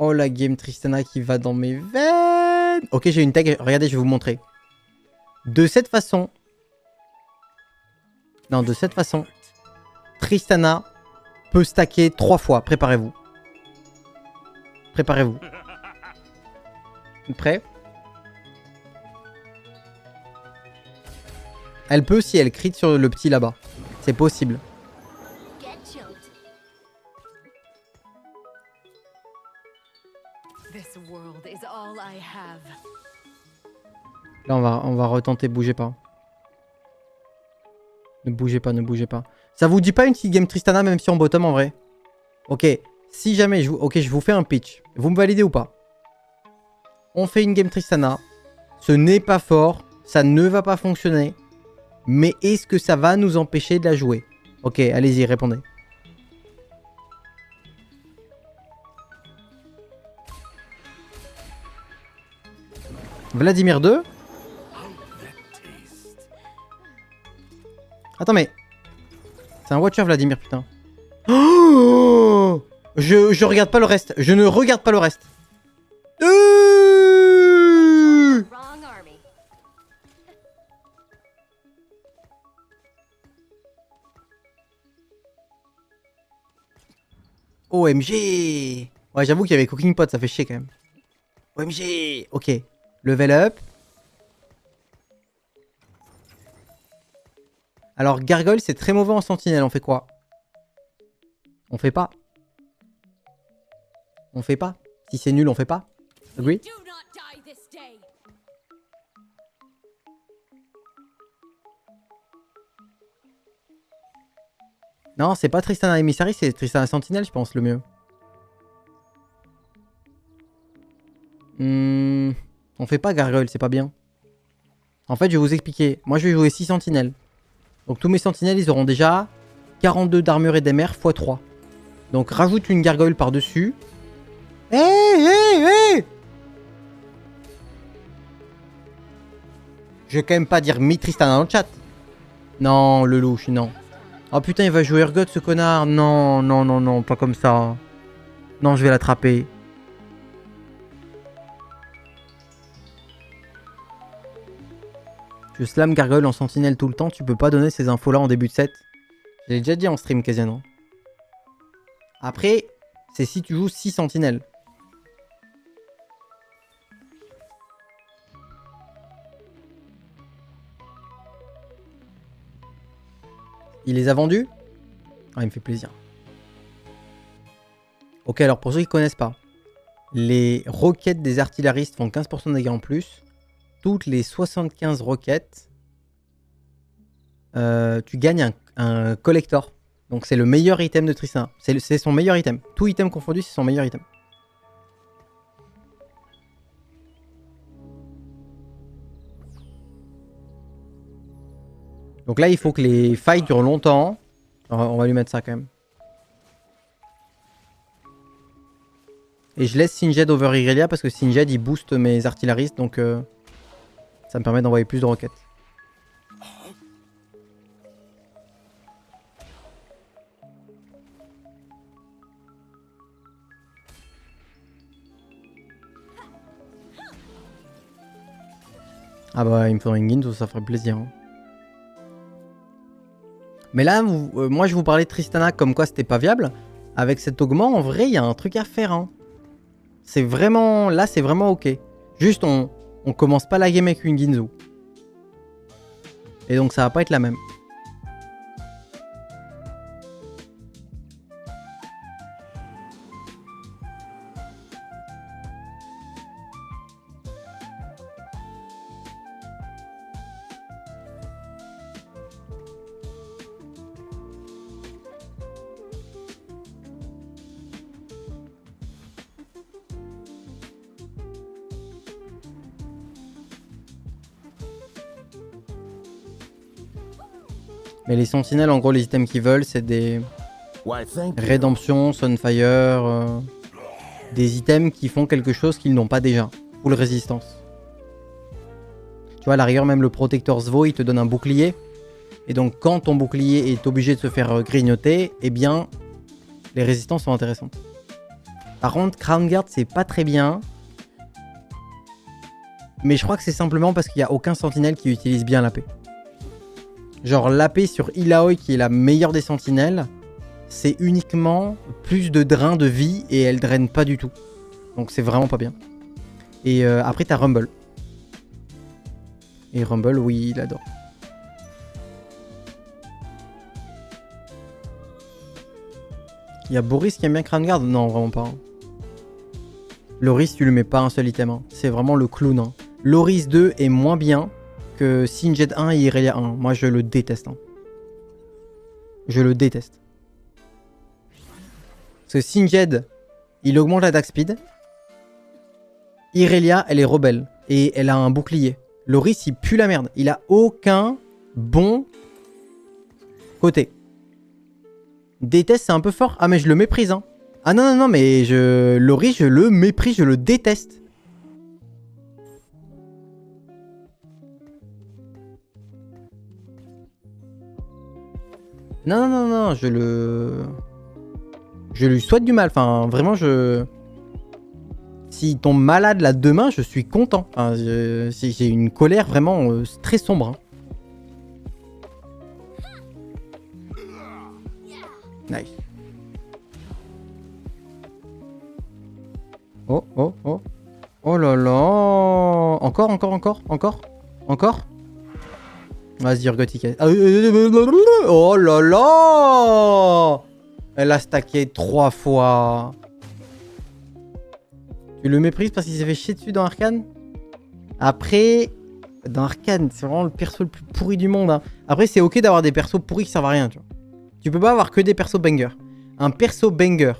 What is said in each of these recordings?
Oh la game Tristana qui va dans mes veines. Ok, j'ai une tag. Regardez, je vais vous montrer. De cette façon. Non, de cette façon. Tristana peut stacker 3 fois. Préparez-vous. Préparez-vous. Prêt? Elle peut si elle crit sur le petit là-bas. C'est possible. Là, on va retenter. Bougez pas. Ne bougez pas, ne bougez pas. Ça vous dit pas une petite game Tristana même si on bottom en vrai? Ok. Si jamais je vous... Ok, je vous fais un pitch. Vous me validez ou pas? On fait une game Tristana. Ce n'est pas fort. Ça ne va pas fonctionner. Mais est-ce que ça va nous empêcher de la jouer? Ok, allez-y, répondez. Vladimir 2. Attends, mais... C'est un watcher, Vladimir, putain. Oh, je regarde pas le reste. Je ne regarde pas le reste. OMG. Ouais, j'avoue qu'il y avait Cooking Pot, ça fait chier quand même. OMG. Ok. Level up. Alors, Gargoyle, c'est très mauvais en sentinelle. On fait quoi? On fait pas. On fait pas. Si c'est nul, on fait pas. Agree? Non, c'est pas Tristana Emissary, c'est Tristana Sentinelle, je pense, le mieux. On fait pas Gargoyle, c'est pas bien. En fait, je vais vous expliquer. Moi, je vais jouer 6 sentinelles. Donc, tous mes sentinelles, ils auront déjà 42 d'armure et d'MR x 3. Donc, rajoute une Gargoyle par-dessus. Hé. Je vais quand même pas dire mi Tristana dans le chat. Non, le louche, non. Oh putain, il va jouer Urgot, ce connard. Non, non, non, non, pas comme ça. Non, je vais l'attraper. Je slam Gargoyle en sentinelle tout le temps. Tu peux pas donner ces infos-là en début de set. Je l'ai déjà dit en stream quasiment. Après, c'est si tu joues 6 sentinelles. Il les a vendus? Ah, il me fait plaisir. Ok, alors pour ceux qui connaissent pas, les roquettes des artilleristes font 15% de dégâts en plus. Toutes les 75 roquettes, tu gagnes un collector. Donc c'est le meilleur item de Tristana. C'est son meilleur item. Tout item confondu, c'est son meilleur item. Donc là, il faut que les fights durent longtemps. On va lui mettre ça quand même. Et je laisse Singed over Irelia parce que Singed il booste mes artilleristes. Donc ça me permet d'envoyer plus de roquettes. Ah bah il me faudrait une Ginzo, ça ferait plaisir. Hein. Mais là, moi je vous parlais de Tristana comme quoi c'était pas viable. Avec cet augment, en vrai, il y a un truc à faire. Hein. C'est vraiment... Là, c'est vraiment ok. Juste, on commence pas la game avec une Ginzu. Et donc, ça va pas être la même. Mais les sentinelles, en gros, les items qu'ils veulent, c'est des rédemptions, Sunfire, des items qui font quelque chose qu'ils n'ont pas déjà. Full résistance. Tu vois, à la rigueur, même le protecteur Svo, il te donne un bouclier. Et donc quand ton bouclier est obligé de se faire grignoter, eh bien les résistances sont intéressantes. Par contre, Crown Guard c'est pas très bien. Mais je crois que c'est simplement parce qu'il n'y a aucun sentinelle qui utilise bien l'AP. Genre l'AP sur Illaoi qui est la meilleure des sentinelles, c'est uniquement plus de drain de vie et elle draine pas du tout. Donc c'est vraiment pas bien. Et après t'as Rumble. Et Rumble, oui, il adore. Il y a Boris qui aime bien Crown Guard? Non, vraiment pas. Loris, tu lui mets pas un seul item. Hein. C'est vraiment le clown. Hein. Loris 2 est moins bien que Singed 1 et Irelia 1. Moi, je le déteste. Hein. Je le déteste. Parce que Singed, il augmente l'attaque speed. Irelia, elle est rebelle. Et elle a un bouclier. Loris, il pue la merde. Il a aucun bon côté. Déteste, c'est un peu fort. Ah, mais je le méprise. Hein. Ah non, non, non, mais Loris, je le méprise, je le déteste. Non, non, non, non, je lui souhaite du mal. Enfin, vraiment, s'il tombe malade là demain, je suis content. Enfin, j'ai une colère vraiment très sombre. Hein. Nice. Oh, oh, oh. Oh là là. Encore, encore, encore, encore, encore. Vas-y, Urgotic. Oh là là. Elle a stacké 3 fois. Tu le méprises parce qu'il s'est fait chier dessus dans Arcane? Après, dans Arcane, c'est vraiment le perso le plus pourri du monde. Hein. Après, c'est ok d'avoir des persos pourris qui servent à rien. Tu vois. Tu peux pas avoir que des persos bangers. Un perso banger,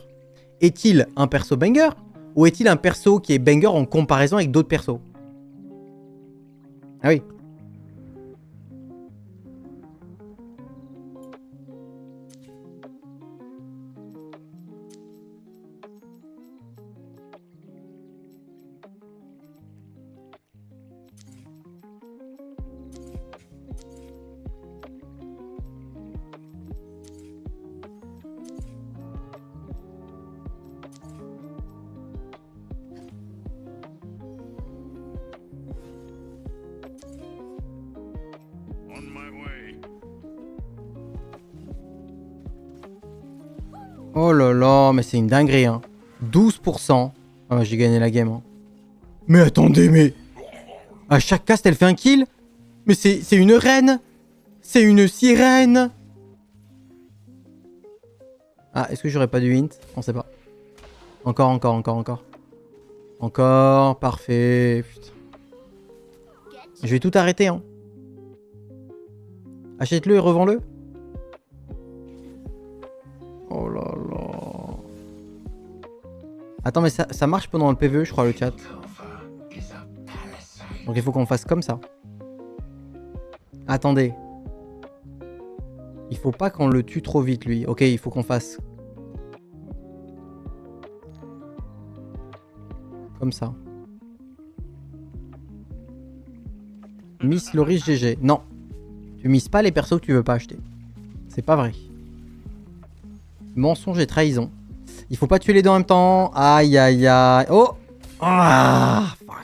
est-il un perso banger? Ou est-il un perso qui est banger en comparaison avec d'autres persos? Ah oui. Oh là là, mais c'est une dinguerie, hein. 12%. Ah, j'ai gagné la game. Hein. Mais attendez, mais... À chaque cast, elle fait un kill? Mais c'est une reine? C'est une sirène? Ah, est-ce que j'aurais pas du hint? On sait pas. Encore, encore, encore, encore. Encore, parfait. Putain. Je vais tout arrêter, hein. Achète-le et revends-le. Oh là là. Attends, mais ça marche pendant le PvE, je crois, le chat. Donc il faut qu'on fasse comme ça. Attendez. Il faut pas qu'on le tue trop vite, lui. Ok, il faut qu'on fasse... Comme ça. Miss Loris GG. Non. Tu misses pas les persos que tu veux pas acheter. C'est pas vrai. Mensonge et trahison. Il faut pas tuer les deux en même temps. Aïe aïe aïe. Oh. Ah, fuck.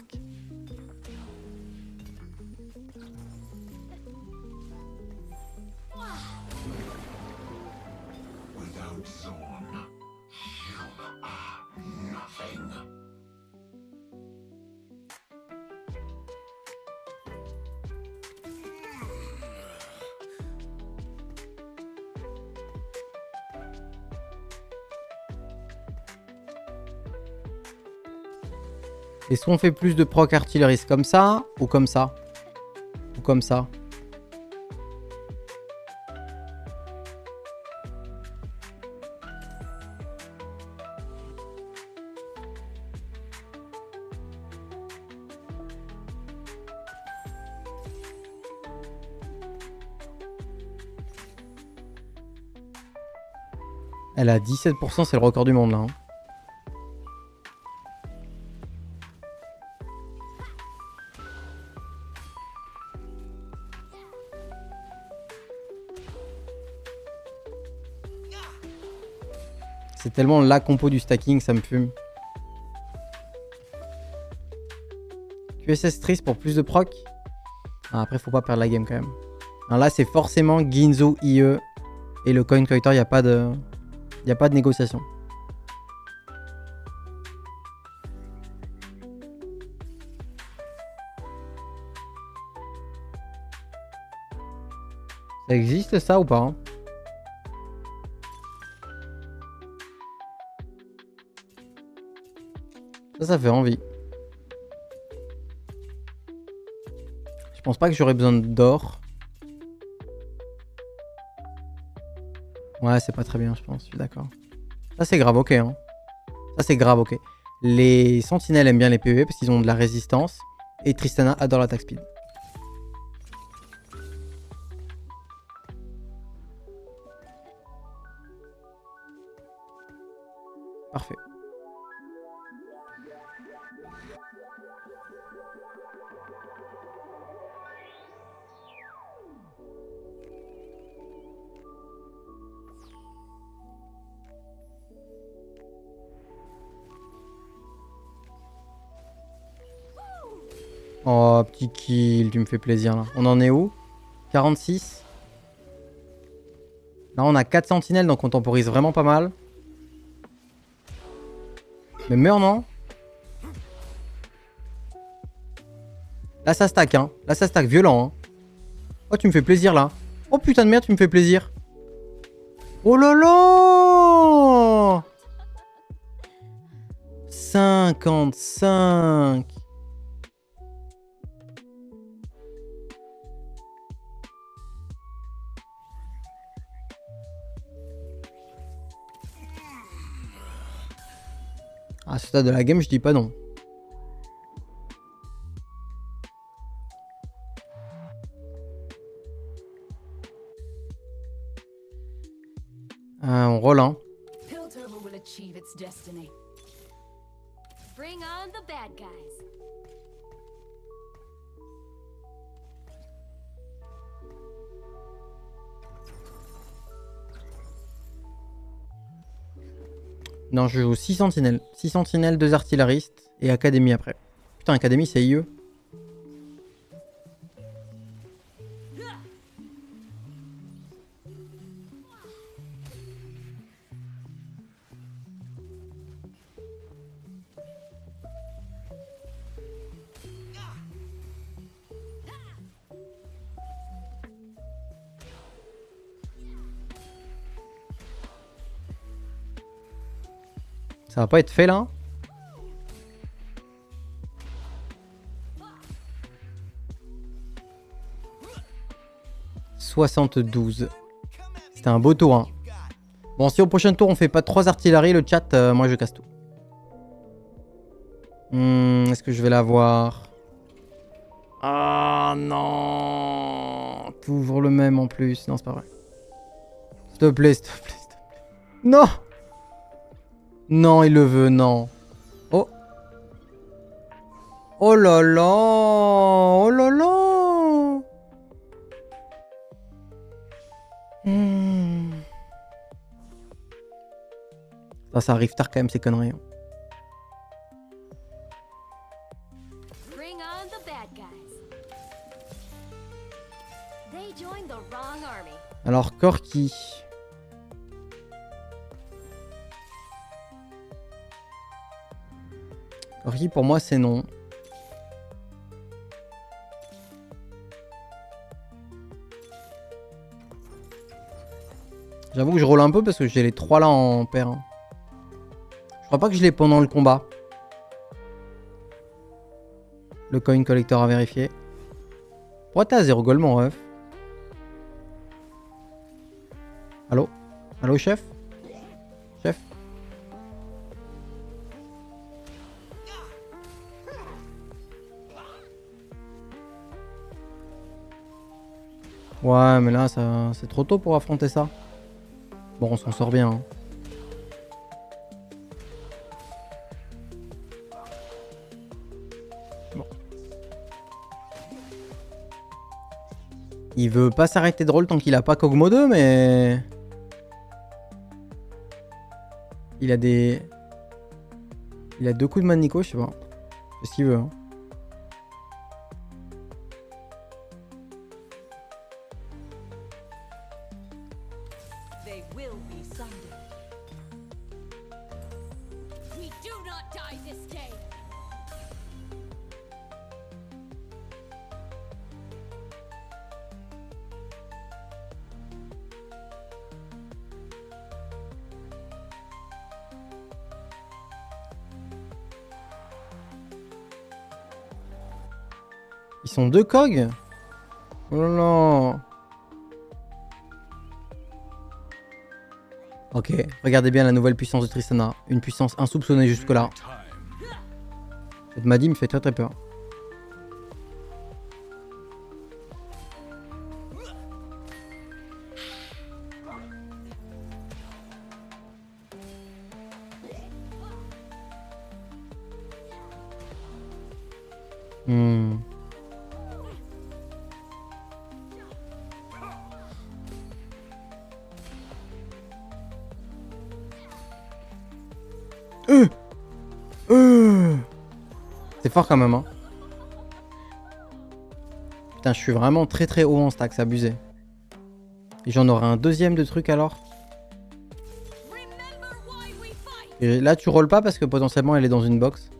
Est-ce qu'on fait plus de proc artillerie comme ça ou comme ça? Ou comme ça? Elle a 17%, c'est le record du monde là. Hein. C'est tellement la compo du stacking, ça me fume. QSS Triss pour plus de proc. Ah, après, faut pas perdre la game quand même. Alors là, c'est forcément Ginzo, IE et le coin collector. Il n'y a pas de négociation. Ça existe ça ou pas hein? Ça fait envie. Je pense pas que j'aurais besoin d'or. Ouais, c'est pas très bien, je pense. Je suis d'accord. Ça, c'est grave ok. Hein. Ça, c'est grave ok. Les sentinelles aiment bien les PvP parce qu'ils ont de la résistance. Et Tristana adore l'attaque speed. Parfait. Oh, petit kill, tu me fais plaisir là. On en est où? 46. Là, on a 4 sentinelles, donc on temporise vraiment pas mal. Mais meurs, non? Là, ça stack, hein. Là, ça stack violent, hein. Oh, tu me fais plaisir, là. Oh, putain de merde, tu me fais plaisir. Oh là là 55. À ce stade de la game, je dis pas non. On roll, hein. Non, je joue 6 sentinelles. 6 sentinelles, 2 artilleristes et académie après. Putain, académie, c'est IE. Ça va pas être fait là. « 72. C'était un beau tour. Hein. Bon, si au prochain tour on fait pas 3 artilleries, le chat, moi je casse tout. Est-ce que je vais l'avoir? Ah non. Toujours le même en plus. Non, c'est pas vrai. S'il te plaît, s'il te plaît, s'il te plaît. Non. Non, il le veut, non. Oh. Oh là là. Oh là là. Ça arrive tard quand même, ces conneries. Hein. Alors, Corki. Corki, pour moi, c'est non. J'avoue que je roule un peu parce que j'ai les 3 là en paire. Hein. Je crois pas que je l'ai pendant le combat. Le coin collector à vérifier. Pourquoi t'as 0 gold, mon ref? Allô? Allô, chef? Chef? Ouais, mais là, ça, c'est trop tôt pour affronter ça. Bon, on s'en sort bien. Hein. Bon. Il veut pas s'arrêter de roll tant qu'il a pas Kog'Maw 2, mais... Il a des... Il a 2 coups de Manico, je sais pas. C'est ce qu'il veut. Hein. Ils sont 2 cogs. Oh là là. Ok, regardez bien la nouvelle puissance de Tristana. Une puissance insoupçonnée jusque-là. Cette Madi me fait très très peur. Hmm. C'est fort quand même, hein. Putain, je suis vraiment très très haut en stack, c'est abusé. Et j'en aurai un deuxième de truc alors. Et là, tu rolls pas parce que potentiellement elle est dans une box.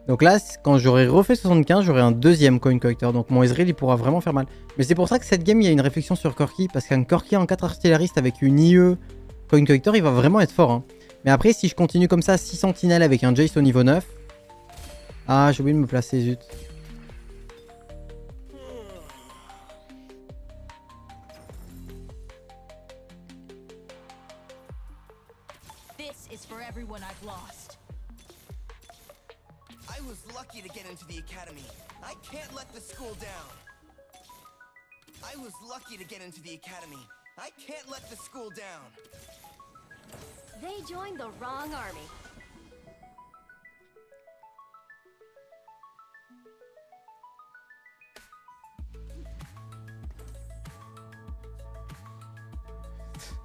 Donc là, quand j'aurai refait 75, j'aurai un deuxième coin collector. Donc mon Ezreal, il pourra vraiment faire mal. Mais c'est pour ça que cette game, il y a une réflexion sur Corki. Parce qu'un Corki en 4 artilleristes avec une IE coin collector, il va vraiment être fort. Hein. Mais après, si je continue comme ça, 6 sentinelles avec un Jace au niveau 9. Ah, j'ai oublié de me placer, zut. This is for everyone I've lost. I was lucky to get into the academy. I can't let the school down. I was lucky to get into the academy. I can't let the school down. They joined the wrong army.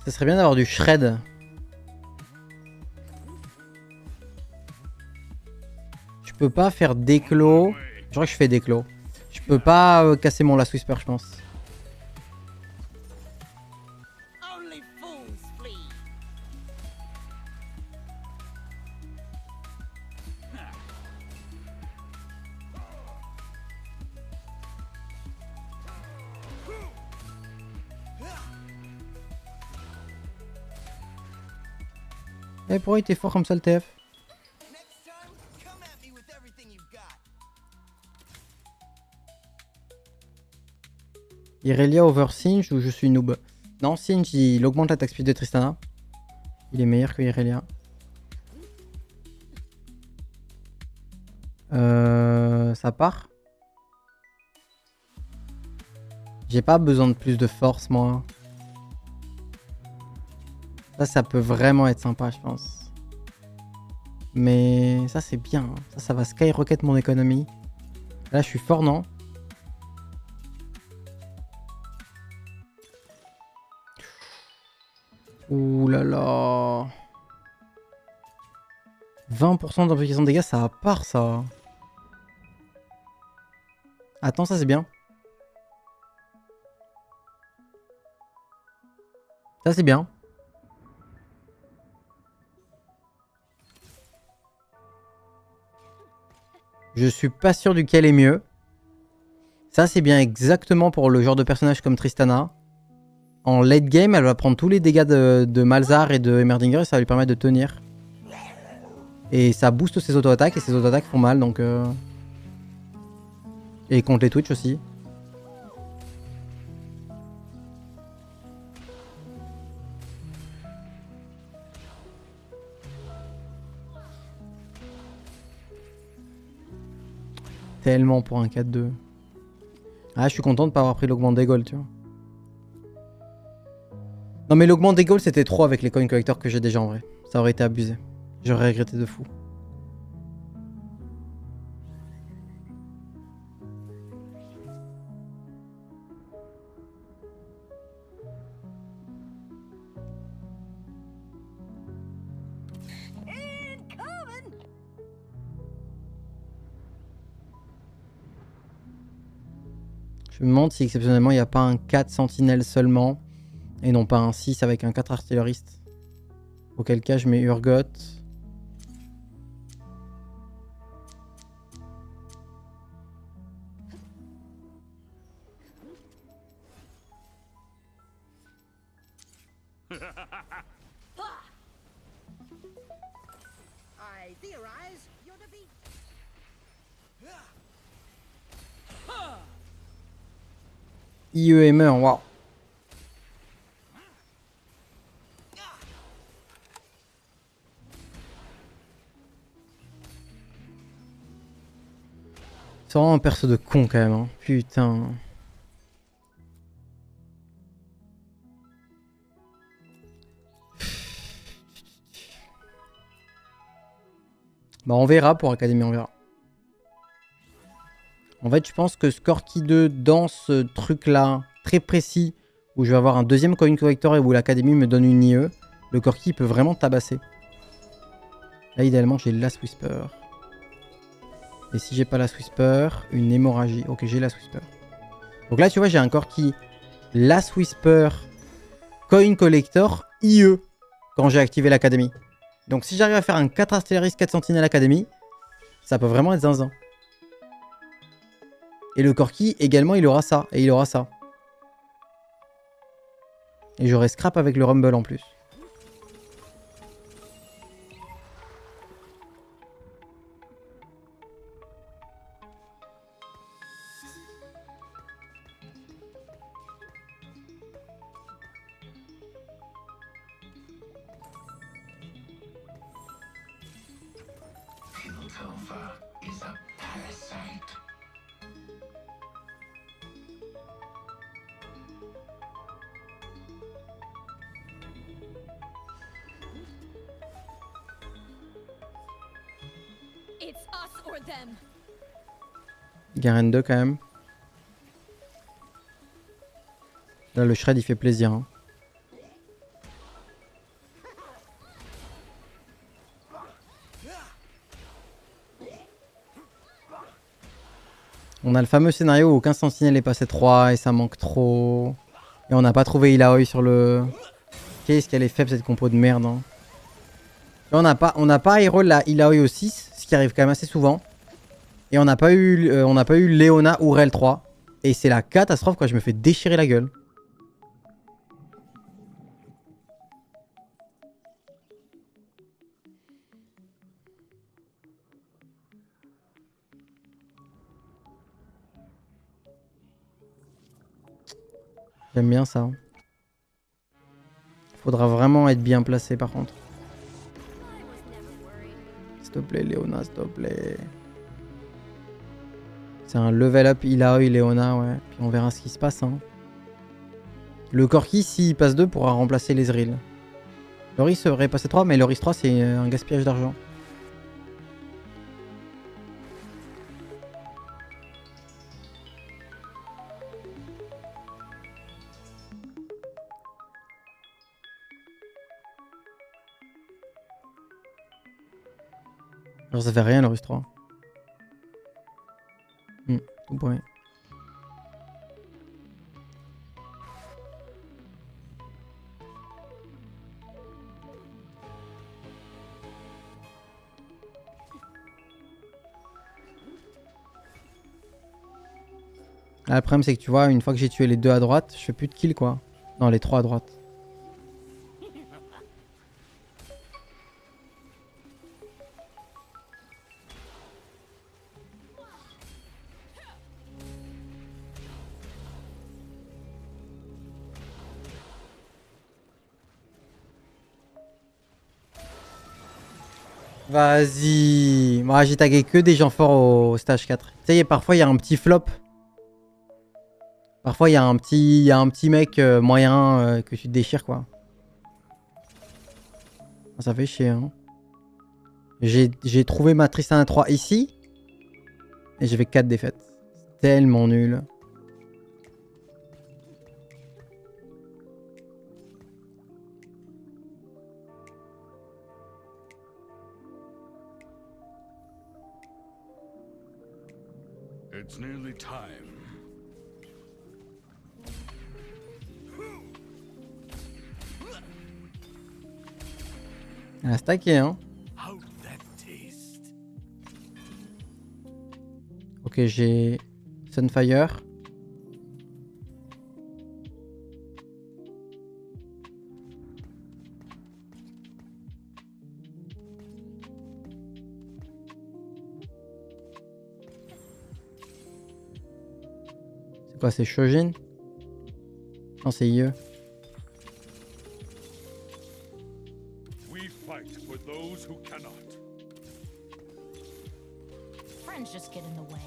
Ça serait bien d'avoir du shred. Je peux pas faire d'éclos. Je crois que je fais d'éclos. Je peux pas casser mon last whisper, je pense. Only fools flee. Eh, pourquoi il était fort comme ça le TF? Next time, come at me with everything you've got. Irelia over Singe ou je suis noob? Non, Singe il augmente l'attaque speed de Tristana. Il est meilleur que Irelia. Ça part. J'ai pas besoin de plus de force moi. Ça peut vraiment être sympa, je pense. Mais ça, c'est bien. Ça va skyrocket mon économie. Là, je suis fort, non? Ouh là là. 20% d'amplification de dégâts, ça part, ça. Attends, ça, c'est bien. Ça, c'est bien. Je suis pas sûr duquel est mieux. Ça, c'est bien exactement pour le genre de personnage comme Tristana. En late game, elle va prendre tous les dégâts de Malzahar et de Heimerdinger et ça va lui permettre de tenir. Et ça booste ses auto-attaques et ses auto-attaques font mal donc... Et contre les Twitch aussi. Tellement pour un 4-2. Ah, je suis content de pas avoir pris l'augment des goals, tu vois. Non mais l'augment des goals c'était trop avec les coin collectors que j'ai déjà en vrai. Ça aurait été abusé. J'aurais regretté de fou. Je me demande si exceptionnellement il n'y a pas un 4 sentinelle seulement et non pas un 6 avec un 4 artilleriste. Auquel cas je mets Urgot. I theorize your defeat. IEMer, waouh. C'est vraiment un perso de con quand même, hein. Putain. Bah on verra pour Académie, on verra. En fait, je pense que Scorky 2, dans ce truc-là, très précis, où je vais avoir un deuxième coin collector et où l'Académie me donne une IE, le Corki peut vraiment tabasser. Là, idéalement, j'ai Last Whisper. Et si j'ai pas Last Whisper, une hémorragie. Ok, j'ai Last Whisper. Donc là, tu vois, j'ai un Corki Last Whisper, coin collector, IE, quand j'ai activé l'Académie. Donc si j'arrive à faire un 4 Artilleris, 4 Sentinelles Académie, ça peut vraiment être zinzin. Et le Corki, également, il aura ça. Et il aura ça. Et j'aurai Scrap avec le Rumble en plus. Piltover is a parasite. It's us or them. Garen 2 quand même. Là, le shred, il fait plaisir. Hein. On a le fameux scénario où aucun sentinelle est passé 3 et ça manque trop. Et on n'a pas trouvé Ilaoi sur le... Qu'est-ce qu'elle est faible cette compo de merde. Hein. Et on n'a pas hero la Ilaoi au 6, ce qui arrive quand même assez souvent. Et on n'a pas eu Leona ou Rel 3. Et c'est la catastrophe quoi, je me fais déchirer la gueule. J'aime bien ça. Faudra vraiment être bien placé par contre. S'il te plaît, Leona, s'il te plaît. C'est un level up Ilaoi Leona, ouais. Puis on verra ce qui se passe. Hein. Le Corki, s'il passe 2, pourra remplacer l'Ezreal. Loris serait passé 3, mais Loris 3, c'est un gaspillage d'argent. Alors ça fait rien, Loris 3. Tout pour rien. Là, le problème c'est que tu vois, une fois que j'ai tué les 2 à droite, je fais plus de kills quoi. Non, les 3 à droite. Vas-y. Moi, j'ai tagué que des gens forts au stage 4. Tu sais, parfois, il y a un petit flop. Parfois, il y a un petit mec moyen que tu te déchires, quoi. Ça fait chier, hein. J'ai trouvé ma Tristana 3 ici. Et j'ai fait 4 défaites. Tellement nul. It's nearly time. Elle a stacké, hein. How'd that taste? Ok, j'ai Sunfire. C'est quoi, c'est Shojin? Non, c'est IE. We fight for those who cannot. Friends just get in the way.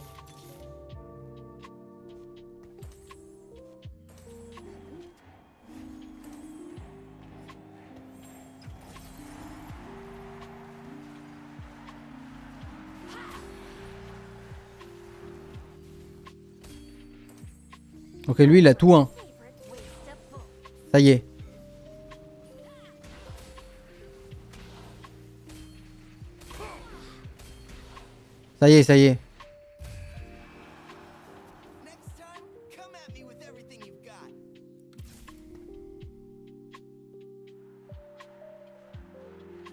Ok, lui, il a tout, hein. Ça y est. Ça y est, ça y est. Next time, come at me with everything you've got.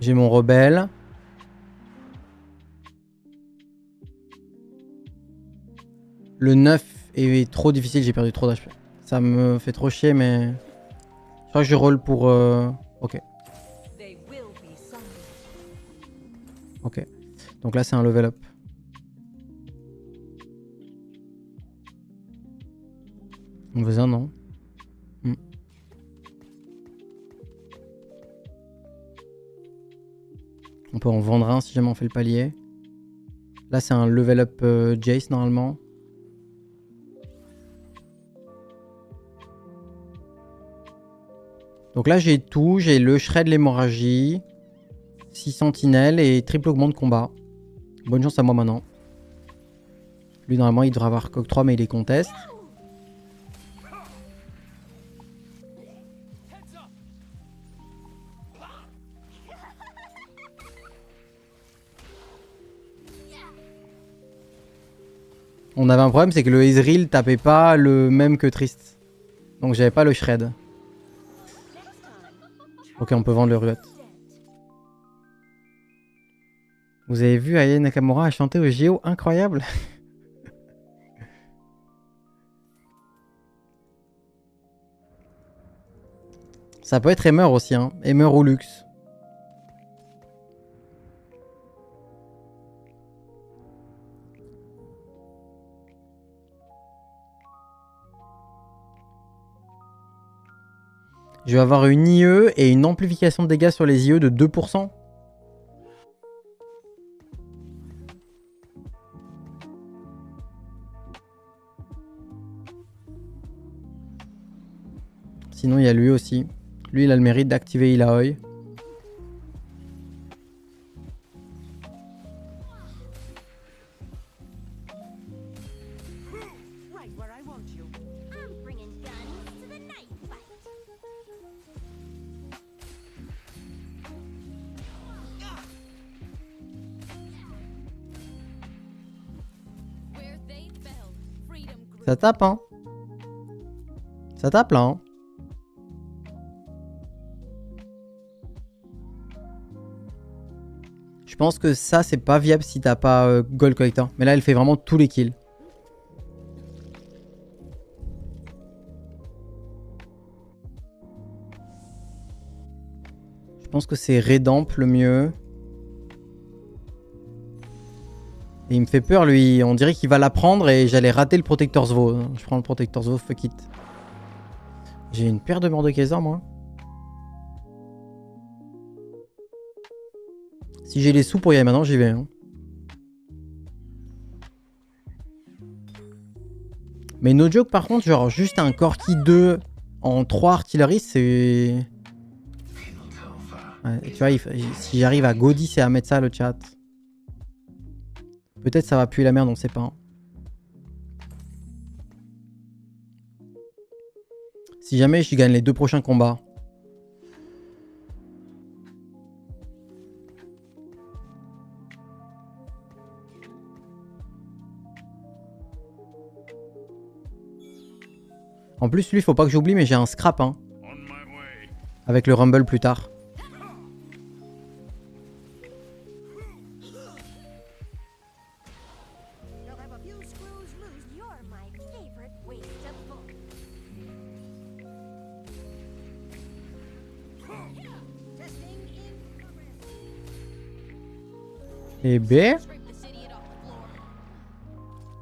J'ai mon rebelle. Le 9 est trop difficile, j'ai perdu trop d'HP. Ça me fait trop chier, mais... Je crois que je roll pour... Ok, They will be someday. ok. Donc là, c'est un level up. On veut un, non? On peut en vendre un si jamais on fait le palier. Là, c'est un level up Jace, normalement. Donc là, j'ai tout. J'ai le shred de l'hémorragie, 6 sentinelles et triple augment de combat. Bonne chance à moi maintenant. Lui, normalement, il devrait avoir coq 3, mais il est conteste. On avait un problème, c'est que le Ezreal tapait pas le même que Trist. Donc j'avais pas le shred. Ok, on peut vendre le Ruot. Vous avez vu Aya Nakamura chanter au JO? Incroyable. Ça peut être Emmer aussi, hein. Emmer ou Lux. Je vais avoir une IE et une amplification de dégâts sur les IE de 2%. Sinon, il y a lui aussi. Lui, il a le mérite d'activer Ilaoi. Right where I want you. I'm bringing guns to the night fight. Where they fell, freedom grew. Ça tape, hein. Ça tape, là, hein. Je pense que ça, c'est pas viable si t'as pas Gold Collector. Mais là, elle fait vraiment tous les kills. Je pense que c'est Redamp le mieux. Et il me fait peur, lui. On dirait qu'il va la prendre et j'allais rater le Protector Svo. Je prends le Protector Svo, fuck it. J'ai une paire de Mordekaiser, moi. Si j'ai les sous pour y aller maintenant, j'y vais. Hein. Mais no joke, par contre, genre juste un Corki 2 en 3 artilleries, c'est... Ouais, tu vois, si j'arrive à go 10 et à mettre ça le chat. Peut-être ça va puer la merde, on sait pas. Hein. Si jamais je gagne les 2 prochains combats. En plus, lui, faut pas que j'oublie, mais j'ai un scrap, hein. On my way. Avec le Rumble plus tard. You're my favorite waste of bull. Testing in progress. Et B. Scrape the city off the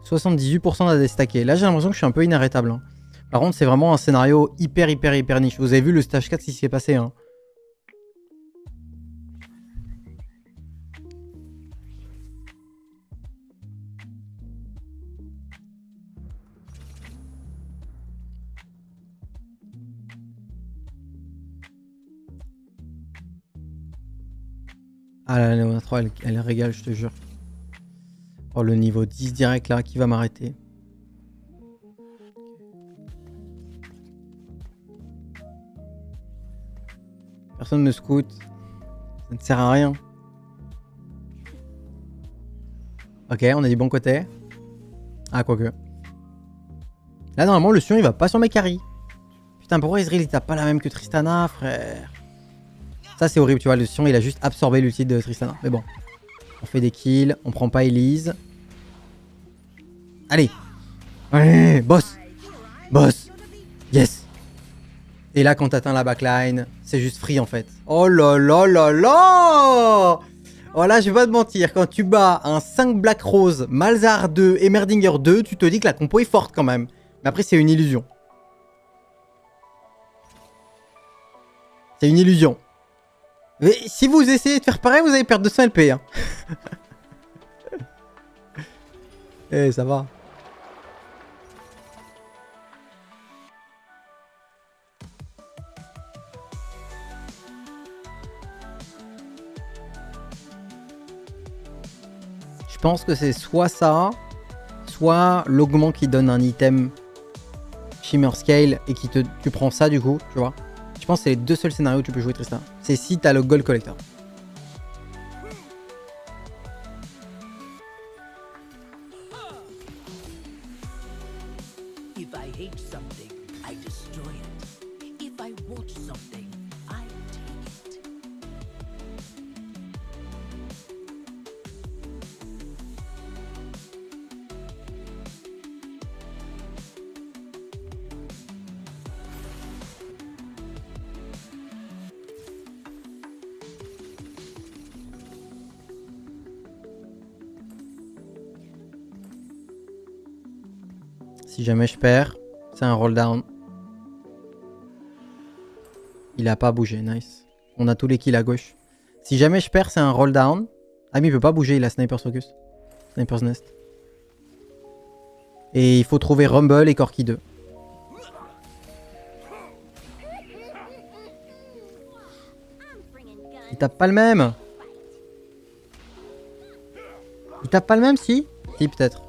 floor. 78% à déstacker. Là, j'ai l'impression que je suis un peu inarrêtable. Hein. Par contre, c'est vraiment un scénario hyper niche. Vous avez vu le stage 4 ce qui s'est passé. Hein. Ah la Léona 3, elle régale, je te jure. Oh, le niveau 10 direct là, qui va m'arrêter? Personne ne scout. Ça ne sert à rien. Ok, on a du bon côté. Ah, quoique. Là, normalement, le Sion, il va pas sur mes carries. Putain, pourquoi Ezreal, il tape pas la même que Tristana, frère? Ça, c'est horrible, tu vois. Le Sion, il a juste absorbé l'ulti de Tristana. Mais bon. On fait des kills. On prend pas Elise. Allez. Allez, boss. Boss. Yes. Et là, quand t'atteins la backline, c'est juste free, en fait. Oh là là là là. Oh là, je vais pas te mentir. Quand tu bats un 5 Black Rose, Malzahar 2 et Merdinger 2, tu te dis que la compo est forte quand même. Mais après, c'est une illusion. C'est une illusion. Mais si vous essayez de faire pareil, vous allez perdre 200 LP. Hein. Eh, ça va. Je pense que c'est soit ça, soit l'augment qui donne un item Shimmer Scale et qui tu prends ça du coup, tu vois. Je pense que c'est les deux seuls scénarios où tu peux jouer Tristana. C'est si t'as le Gold Collector. If I hate something, I destroy it. If I want something, I take it. Si jamais je perds, c'est un roll down. Il a pas bougé, nice. On a tous les kills à gauche. Si jamais je perds, c'est un roll down. Ah mais il peut pas bouger, il a Sniper's Focus. Sniper's Nest. Et il faut trouver Rumble et Corki 2. Il tape pas le même. Il tape pas le même, si? Si, peut-être.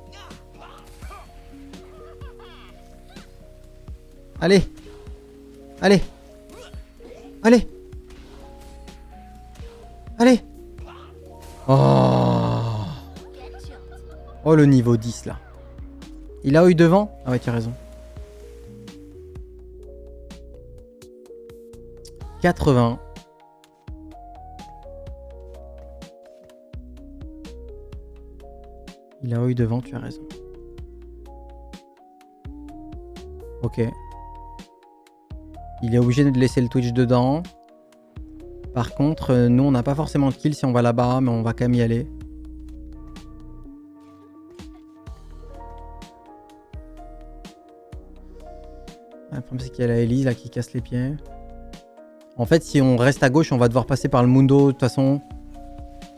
Allez. Allez. Allez. Allez. Oh. Oh, le niveau 10, là. Il a eu devant? Ah ouais, tu as raison. 80. Il a eu devant, tu as raison. Ok. Il est obligé de laisser le Twitch dedans. Par contre, nous, on n'a pas forcément de kill si on va là-bas, mais on va quand même y aller. Le problème, c'est qu'il y a la Elise là qui casse les pieds. En fait, si on reste à gauche, on va devoir passer par le Mundo, de toute façon.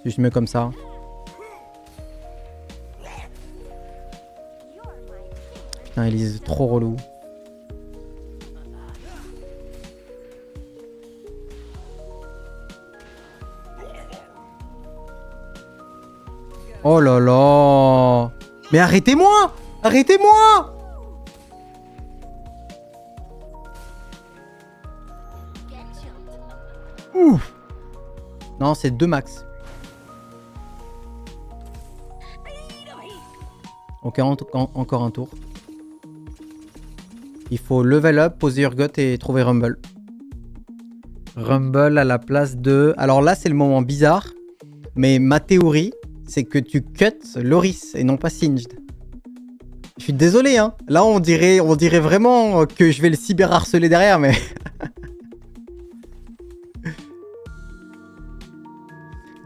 Si je mets comme ça. Putain, Elise, trop relou. Oh là là! Mais arrêtez-moi! Arrêtez-moi! Ouf! Non, c'est 2 max. Ok, encore un tour. Il faut level up, poser Urgot et trouver Rumble. Rumble à la place de... Alors là, c'est le moment bizarre. Mais ma théorie, c'est que tu cut Loris et non pas Singed. Je suis désolé, hein. Là, on dirait vraiment que je vais le cyberharceler derrière, mais...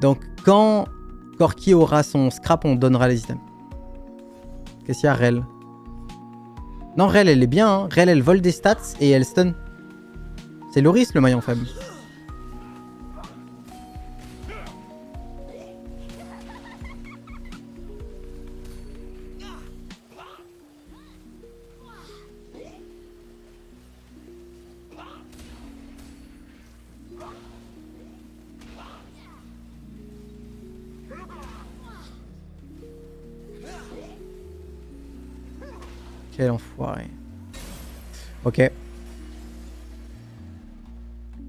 Donc, quand Corki aura son scrap, on donnera les items. Qu'est-ce qu'il y a, Rel? Non, Rel, elle est bien, hein. Rel, elle vole des stats et elle stun. C'est Loris, le maillon faible. Quel enfoiré. Ok.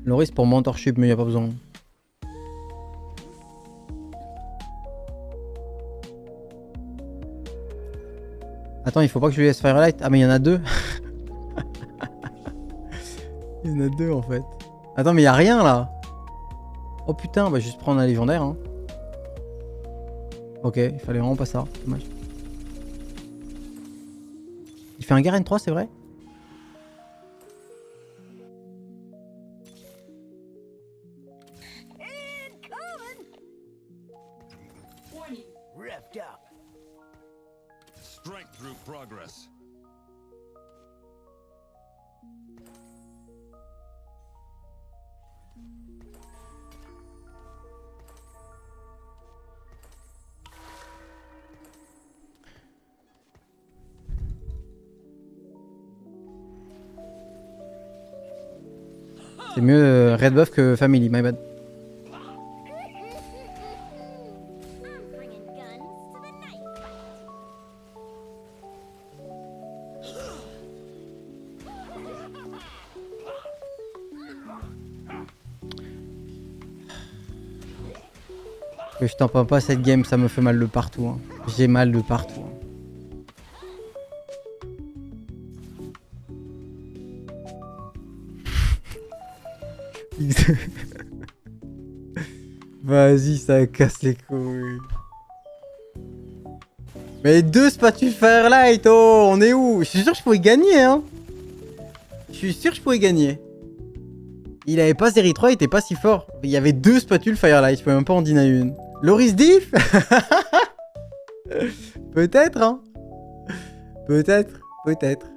Loris pour mentorship, mais y a pas besoin. Attends, il faut pas que je lui laisse Firelight. Ah mais il y en a deux. Il y en a deux en fait. Attends mais y a rien là. Oh putain, bah juste prendre un légendaire hein. Ok, il fallait vraiment pas ça. Dommage. Il fait un Garen 3, c'est vrai? Revved up. Strength through progress. C'est mieux Red Buff que Family, my bad. I'm bringing guns to the knife fight. Que je t'en parle pas cette game, ça me fait mal de partout. Hein. J'ai mal de partout. Hein. Vas-y, ça casse les couilles. Mais deux spatules Firelight, oh, on est où? Je suis sûr que je pourrais gagner, hein. Je suis sûr que je pourrais gagner. Il avait pas série 3, il était pas si fort. Il y avait deux spatules Firelight, je peux même pas en deny une. Loris Diff. Peut-être, hein. Peut-être, peut-être.